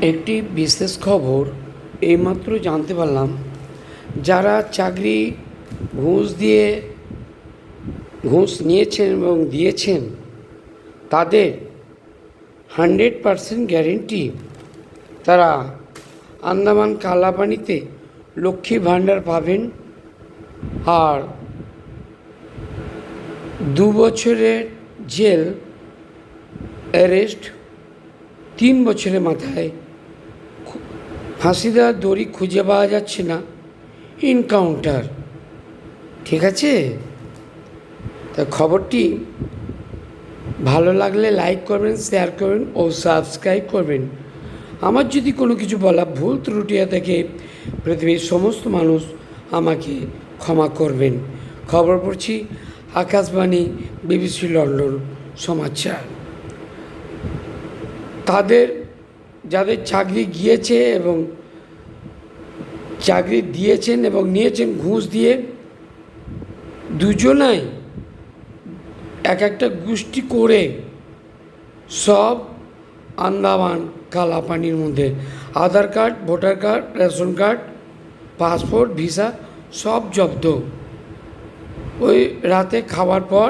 একটি বিশেষ খবর এইমাত্র জানতে পারলাম, যারা চাকরি ঘুষ নিয়েছেন এবং দিয়েছেন তাদের 100% গ্যারেন্টি তারা আন্দামান কালাপানিতে লক্ষ্মী ভাণ্ডার পাবেন। আর 2 বছরের জেল, অ্যারেস্ট, 3 বছরের মাথায় ফাঁসিদার দড়ি খুঁজে পাওয়া যাচ্ছে না, এনকাউন্টার। ঠিক আছে, তা খবরটি ভালো লাগলে লাইক করবেন, শেয়ার করবেন ও সাবস্ক্রাইব করবেন। আমার যদি কোনো কিছু বলা ভুল ত্রুটিয়া থেকে পৃথিবীর সমস্ত মানুষ আমাকে ক্ষমা করবেন। খবর পড়ছি আকাশবাণী, BBC লন্ডন সমাচার। যাদের চাকরি গিয়েছে এবং চাকরি দিয়েছেন এবং নিয়েছেন ঘুষ দিয়ে, দুজনাই এক একটা গোষ্ঠী করে সব আন্দামান কালাপানির মধ্যে Aadhaar card, voter card, ration card, passport, visa সব জব্দ। ওই রাতে খাওয়ার পর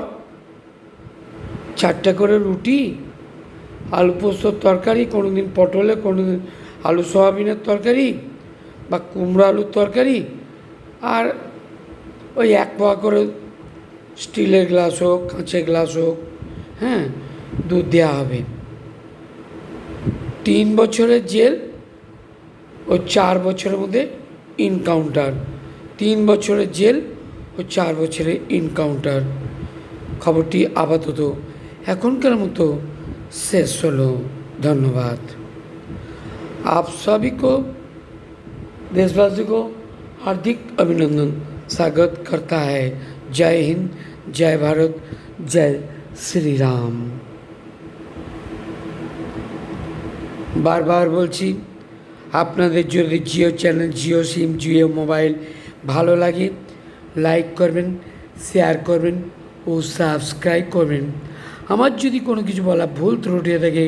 4টা করে রুটি, আলু পোস্তর তরকারি, কোনো দিন পটলে, কোনো দিন আলু সয়াবিনের তরকারি বা কুমড়ো আলুর তরকারি, আর ওই 1 পোয়া করে স্টিলের গ্লাস হোক, কাঁচের গ্লাস হোক, হ্যাঁ, দুধ দেওয়া হবে। 3 বছরের জেল ও 4 বছরের মধ্যে এনকাউন্টার। 3 বছরের জেল ও 4 বছরের এনকাউন্টার। খবরটি আপাতত এখনকার মতো শেষ হলো। धन्यवाद। आप सभी को, देशवासी को हार्दिक अभिनंदन, स्वागत करता है। जय हिंद, जय भारत, जय श्री राम। বারবার বলছি, আপনাদের যদি জিও চ্যানেল, জিও সিম, জিও মোবাইল ভালো লাগে লাইক করবেন, শেয়ার করবেন ও সাবস্ক্রাইব করবেন। আমার যদি কোনো কিছু বলা ভুল ত্রুটি থাকে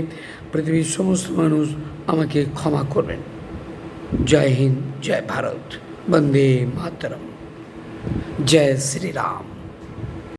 পৃথিবীর সমস্ত মানুষ আমাকে ক্ষমা করবেন। জয় হিন্দ, জয় ভারত, বন্দে মাতরম, জয় শ্রী রাম।